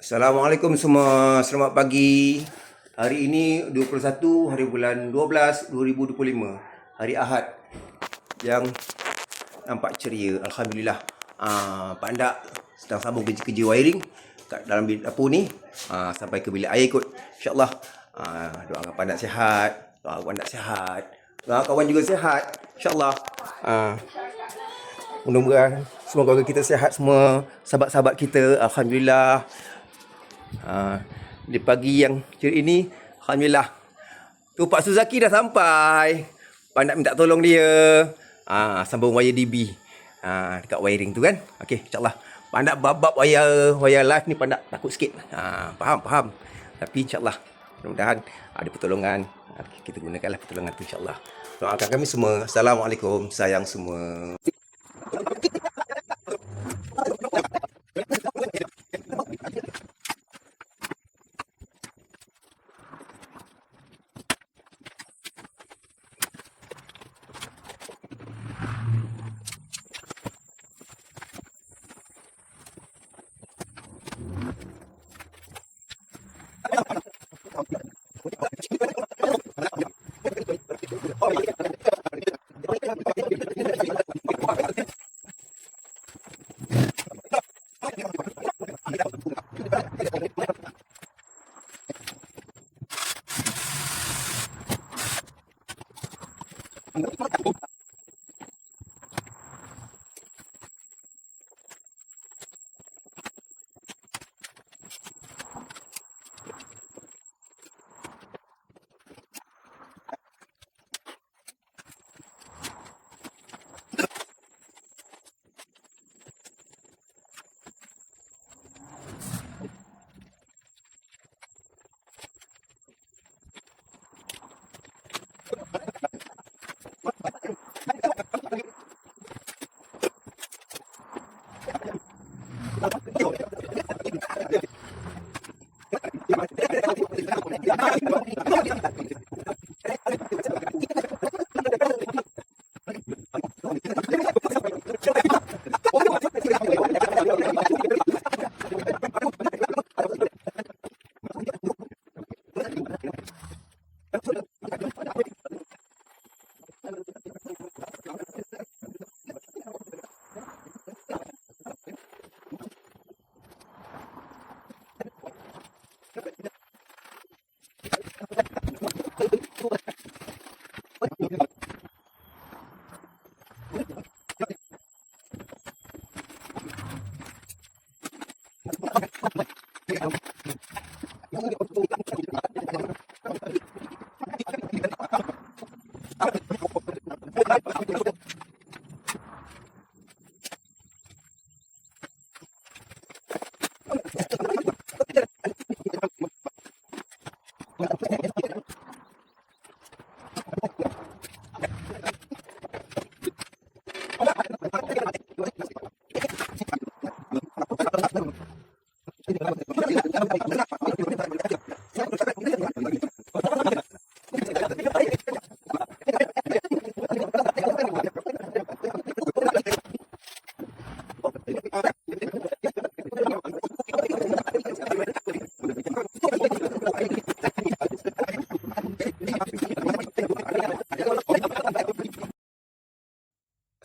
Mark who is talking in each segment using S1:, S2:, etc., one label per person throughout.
S1: Assalamualaikum semua, selamat pagi. Hari ini 21 hari bulan 12 2025. Hari Ahad yang nampak ceria, alhamdulillah. Pak Andak sedang sambung kerja-kerja wiring kat dalam dapur ni, sampai ke bilik air kot. InsyaAllah. Doakan Pak Andak sihat, doakan Pak Andak sihat, doakan kawan juga sihat, InsyaAllah. Mudah-mudahan semua keluarga kita sihat semua, sahabat-sahabat kita, alhamdulillah. Di pagi yang ceria ini, alhamdulillah. Tu Pak Suzaki dah sampai. Pak nak minta tolong dia. Sambung wire DB. Dekat wiring tu kan. Okey, insya-Allah. Pak nak bab wire live ni Pak nak takut sikit. Faham. Tapi insya-Allah mudah-mudahan ada pertolongan. Kita gunakanlah pertolongan tu insya-Allah. Doakan kami semua. Assalamualaikum, sayang semua.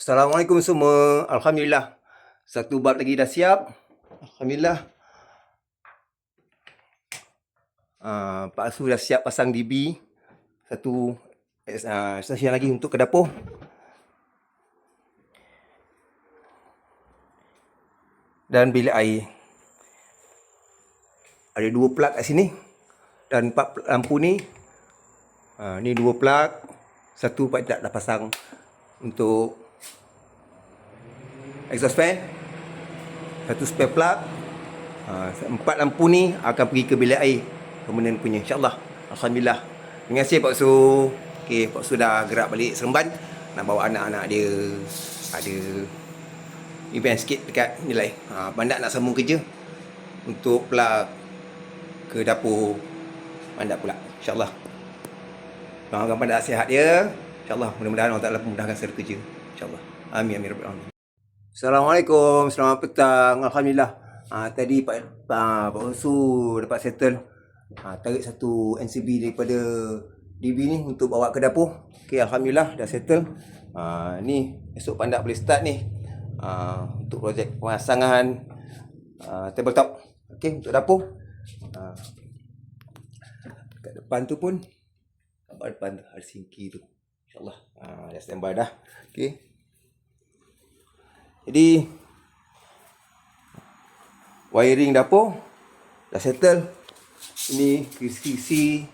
S1: Assalamualaikum semua. Alhamdulillah. Satu bab lagi dah siap. Alhamdulillah. Pak Asu dah siap pasang DB. Satu stesen lagi untuk ke dapur. Dan bilik air. Ada 2 plug kat sini. Dan 4 lampu ni. Ni 2 plug. Satu Pak dah pasang untuk exhaust fan, satu spare plug. 4 lampu ni akan pergi ke bilik air permanent punya, insyaAllah. Alhamdulillah. Terima kasih Pak Su. Okay, Pak Su dah gerak balik Seremban. Nak bawa anak-anak dia ada event sikit dekat nilai. Pandak nak sambung kerja untuk plug ke dapur Pandak pula, insyaAllah. Doakan Pandak sihat dia, insyaAllah. Mudah-mudahan Allah Ta'ala memudahkan segala kerja, insyaAllah. Amin, amin, rabbil alamin. Assalamualaikum, selamat petang. Alhamdulillah. Tadi Pak Usu dapat settle tarik satu NCB daripada DB ni untuk bawa ke dapur. Okey, alhamdulillah dah settle. Ni esok Pandak boleh start ni. Untuk projek pemasangan tabletop. Okey, untuk dapur. Kat depan tu pun depan tu ada sinki tu. InsyaAllah dah standby dah. Okey. Jadi wiring dapur dah settle. Ini kisi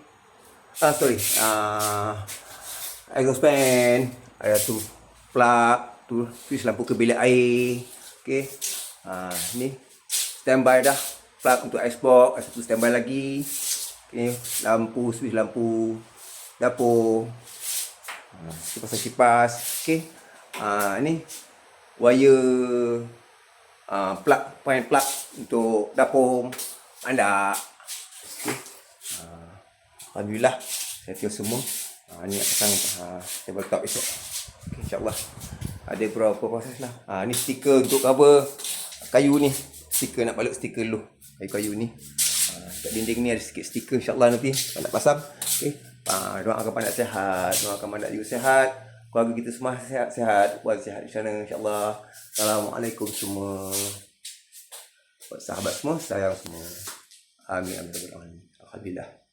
S1: exhaust fan, ada tu plug, tu switch lampu ke bilik air. Okey. Ni standby dah. Plug untuk icebox, ada satu standby lagi. Okey, lampu, switch lampu dapur. Kipas. Okey. Ni wire plug, point plug untuk dapur anda. Okay. Alhamdulillah settle semua. Ni nak pasang tabletop esok. Okay, InsyaAllah ada beberapa proses lah. Ni stiker untuk cover kayu ni. Stiker, nak balut stiker dulu kayu ni. Kat dinding ni ada sikit stiker, InsyaAllah nanti nak pasang. Okay. Doakan Pandak sihat, doakan Pandak juga sihat, keluarga kita semua sihat-sihat, buat sihat di sana, InsyaAllah. Assalamualaikum semua. Buat sahabat semua, sayang semua. Amin. Alhamdulillah.